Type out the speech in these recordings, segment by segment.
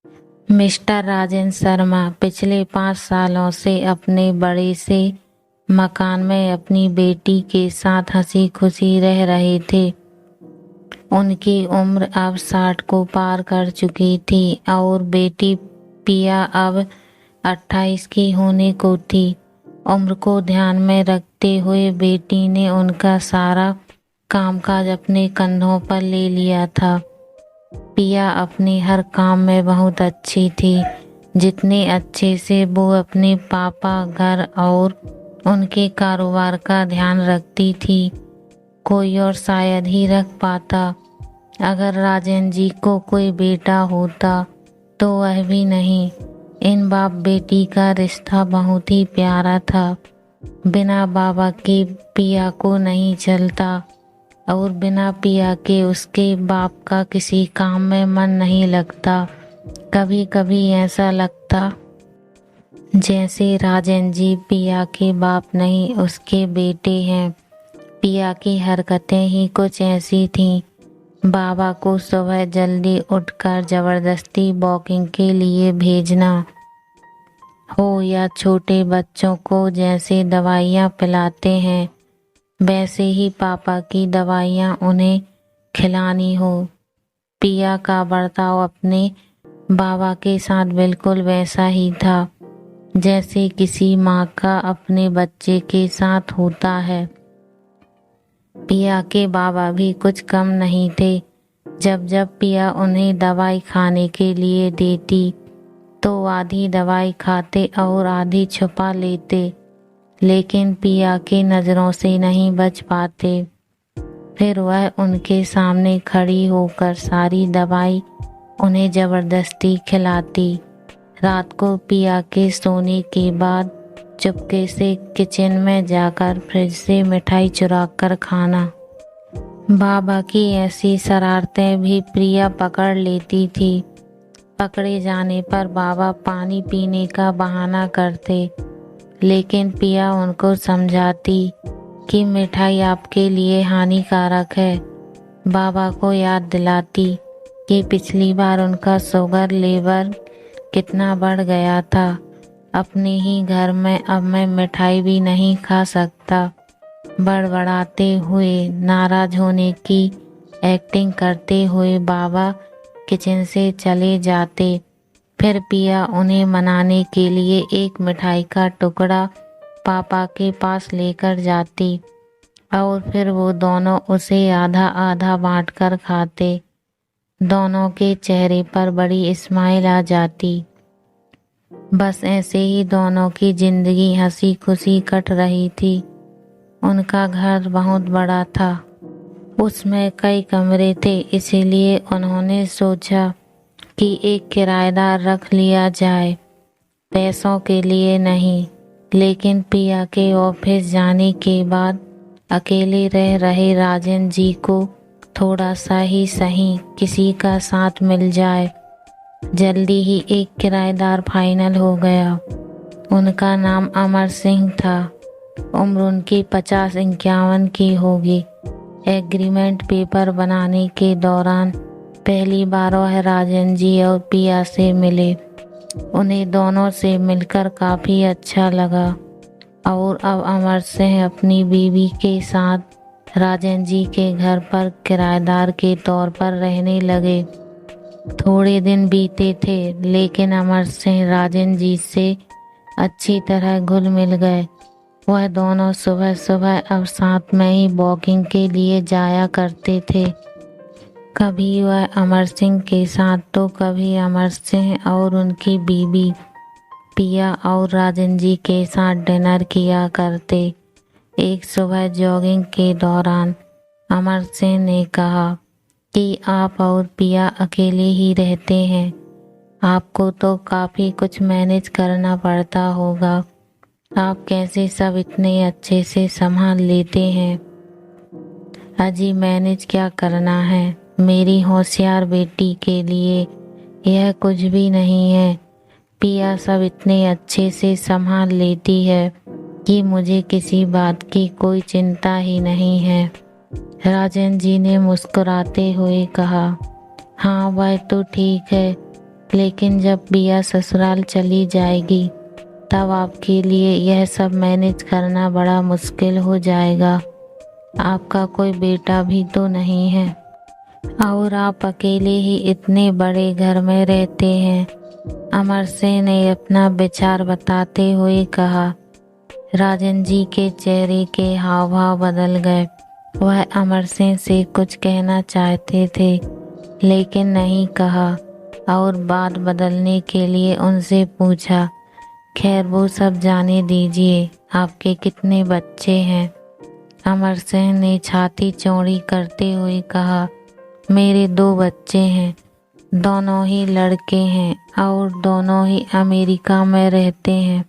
Mister Rajendra Sharma पिछले 5 सालों से अपने बड़े से मकान में अपनी बेटी के साथ हंसी खुशी रह रहे थे। उनकी उम्र अब 60 को पार कर चुकी थी और बेटी पिया अब 28 की होने को थी। उम्र को ध्यान में रखते हुए बेटी ने उनका सारा कामकाज अपने कंधों पर ले लिया था। पिया अपने हर काम में बहुत अच्छी थी, जितने अच्छे से वो अपने पापा, घर और उनके कारोबार का ध्यान रखती थी, कोई और शायद ही रख पाता। अगर राजेंद्र जी को कोई बेटा होता तो वह भी नहीं। इन बाप बेटी का रिश्ता बहुत ही प्यारा था। बिना बाबा के पिया को नहीं चलता और बिना पिया के उसके बाप का किसी काम में मन नहीं लगता। कभी कभी ऐसा लगता जैसे राजेंद्र जी पिया के बाप नहीं, उसके बेटे हैं। पिया की हरकतें ही कुछ ऐसी थीं। बाबा को सुबह जल्दी उठकर जबरदस्ती वॉकिंग के लिए भेजना हो या छोटे बच्चों को जैसे दवाइयाँ पिलाते हैं वैसे ही पापा की दवाइयाँ उन्हें खिलानी हो। पिया का बर्ताव अपने बाबा के साथ बिल्कुल वैसा ही था जैसे किसी माँ का अपने बच्चे के साथ होता है। पिया के बाबा भी कुछ कम नहीं थे। जब जब पिया उन्हें दवाई खाने के लिए देती तो आधी दवाई खाते और आधी छुपा लेते, लेकिन पिया के नज़रों से नहीं बच पाते। फिर वह उनके सामने खड़ी होकर सारी दवाई उन्हें जबरदस्ती खिलाती। रात को पिया के सोने के बाद चुपके से किचन में जाकर फ्रिज से मिठाई चुरा कर खाना। बाबा की ऐसी शरारतें भी प्रिया पकड़ लेती थी। पकड़े जाने पर बाबा पानी पीने का बहाना करते, लेकिन पिया उनको समझाती कि मिठाई आपके लिए हानिकारक है। बाबा को याद दिलाती कि पिछली बार उनका शुगर लेवल कितना बढ़ गया था। अपने ही घर में अब मैं मिठाई भी नहीं खा सकता। बड़बड़ाते हुए, नाराज होने की एक्टिंग करते हुए बाबा किचन से चले जाते। फिर पिया उन्हें मनाने के लिए एक मिठाई का टुकड़ा पापा के पास लेकर जाती और फिर वो दोनों उसे आधा आधा बांटकर खाते। दोनों के चेहरे पर बड़ी स्माइल आ जाती। बस ऐसे ही दोनों की जिंदगी हंसी खुशी कट रही थी। उनका घर बहुत बड़ा था, उसमें कई कमरे थे, इसीलिए उन्होंने सोचा कि एक किराएदार रख लिया जाए, पैसों के लिए नहीं। लेकिन पिया के ऑफिस जाने के बाद अकेले रह रहे राजेंद्र जी को थोड़ा सा ही सही किसी का साथ मिल जाए। जल्दी ही एक किराएदार फाइनल हो गया। उनका नाम अमर सिंह था। उम्र उनकी 50-51 की होगी। एग्रीमेंट पेपर बनाने के दौरान पहली बार वह राजेंद्र जी और पिया से मिले। उन्हें दोनों से मिलकर काफ़ी अच्छा लगा और अब अमर सिंह अपनी बीवी के साथ राजेंद्र जी के घर पर किराएदार के तौर पर रहने लगे। थोड़े दिन बीते थे, लेकिन अमर सिंह राजेंद्र जी से अच्छी तरह घुल मिल गए। वह दोनों सुबह सुबह अब साथ में ही वॉकिंग के लिए जाया करते थे। कभी वह अमर सिंह के साथ तो कभी अमर सिंह और उनकी बीवी पिया और राजेंद्र जी के साथ डिनर किया करते। एक सुबह जॉगिंग के दौरान अमर सिंह ने कहा कि आप और पिया अकेले ही रहते हैं, आपको तो काफ़ी कुछ मैनेज करना पड़ता होगा। आप कैसे सब इतने अच्छे से संभाल लेते हैं? अजी मैनेज क्या करना है, मेरी होशियार बेटी के लिए यह कुछ भी नहीं है। पिया सब इतने अच्छे से संभाल लेती है कि मुझे किसी बात की कोई चिंता ही नहीं है। राजेंद्र जी ने मुस्कुराते हुए कहा, हाँ वह तो ठीक है, लेकिन जब पिया ससुराल चली जाएगी तब आपके लिए यह सब मैनेज करना बड़ा मुश्किल हो जाएगा। आपका कोई बेटा भी तो नहीं है और आप अकेले ही इतने बड़े घर में रहते हैं। अमर सिंह ने अपना विचार बताते हुए कहा। राजन जी के चेहरे के हाव भाव बदल गए। वह अमर सिंह से कुछ कहना चाहते थे लेकिन नहीं कहा और बात बदलने के लिए उनसे पूछा, खैर वो सब जाने दीजिए, आपके कितने बच्चे हैं? अमर सिंह ने छाती चौड़ी करते हुए कहा, मेरे 2 बच्चे हैं, दोनों ही लड़के हैं और दोनों ही अमेरिका में रहते हैं।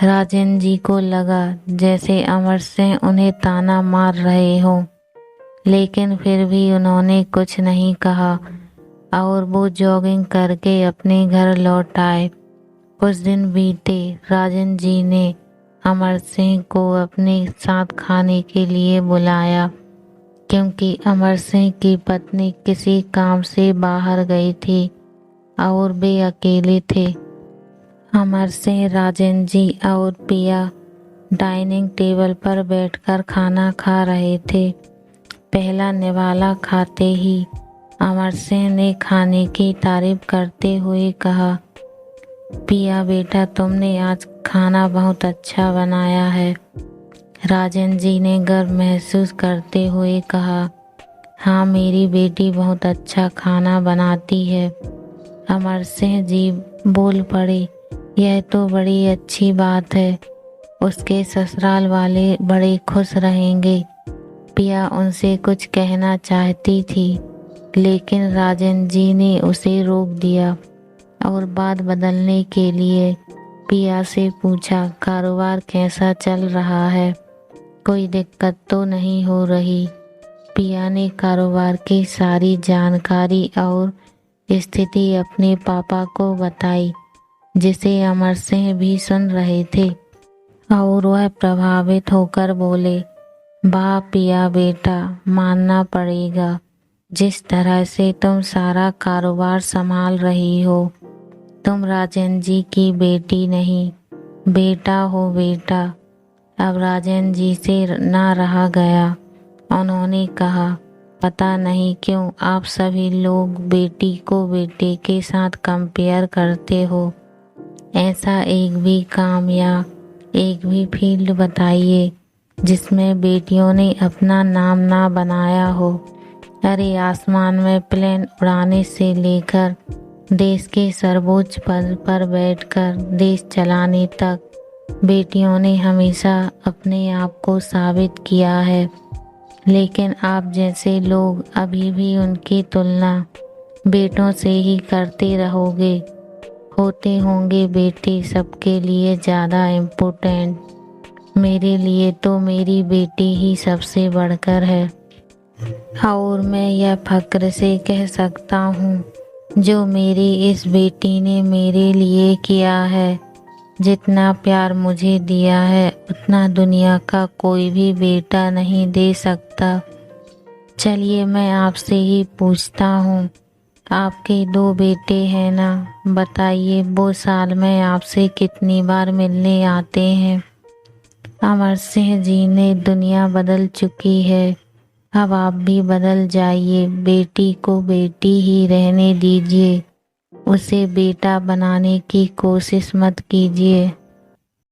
राजन जी को लगा जैसे अमर सिंह उन्हें ताना मार रहे हों, लेकिन फिर भी उन्होंने कुछ नहीं कहा और वो जॉगिंग करके अपने घर लौट आए। कुछ दिन बीते। राजन जी ने अमर सिंह को अपने साथ खाने के लिए बुलाया क्योंकि अमर सिंह की पत्नी किसी काम से बाहर गई थी और वे अकेले थे। अमर सिंह, राजन जी और पिया डाइनिंग टेबल पर बैठकर खाना खा रहे थे। पहला निवाला खाते ही अमर सिंह ने खाने की तारीफ करते हुए कहा, पिया बेटा, तुमने आज खाना बहुत अच्छा बनाया है। राजन जी ने गर्व महसूस करते हुए कहा, हाँ मेरी बेटी बहुत अच्छा खाना बनाती है। अमर सिंह जी बोल पड़े, यह तो बड़ी अच्छी बात है, उसके ससुराल वाले बड़े खुश रहेंगे। पिया उनसे कुछ कहना चाहती थी लेकिन राजन जी ने उसे रोक दिया और बात बदलने के लिए पिया से पूछा, कारोबार कैसा चल रहा है? कोई दिक्कत तो नहीं हो रही? पिया ने कारोबार की सारी जानकारी और स्थिति अपने पापा को बताई, जिसे अमर सिंह भी सुन रहे थे और वह प्रभावित होकर बोले, वाह पिया बेटा, मानना पड़ेगा, जिस तरह से तुम सारा कारोबार संभाल रही हो। तुम राजन जी की बेटी नहीं, बेटा हो बेटा। अब राजन जी से ना रहा गया। उन्होंने कहा, पता नहीं क्यों आप सभी लोग बेटी को बेटे के साथ कंपेयर करते हो। ऐसा एक भी काम या एक भी फील्ड बताइए जिसमें बेटियों ने अपना नाम ना बनाया हो। अरे आसमान में प्लेन उड़ाने से लेकर देश के सर्वोच्च पद पर बैठकर देश चलाने तक बेटियों ने हमेशा अपने आप को साबित किया है, लेकिन आप जैसे लोग अभी भी उनकी तुलना बेटों से ही करते रहोगे। होते होंगे बेटे सबके लिए ज़्यादा इम्पोर्टेंट, मेरे लिए तो मेरी बेटी ही सबसे बढ़कर है और मैं यह फक्र से कह सकता हूँ, जो मेरी इस बेटी ने मेरे लिए किया है, जितना प्यार मुझे दिया है उतना दुनिया का कोई भी बेटा नहीं दे सकता। चलिए मैं आपसे ही पूछता हूँ, आपके 2 बेटे हैं ना, बताइए वो साल में आपसे कितनी बार मिलने आते हैं? अमर सिंह जी ने, दुनिया बदल चुकी है, अब आप भी बदल जाइए, बेटी को बेटी ही रहने दीजिए, उसे बेटा बनाने की कोशिश मत कीजिए।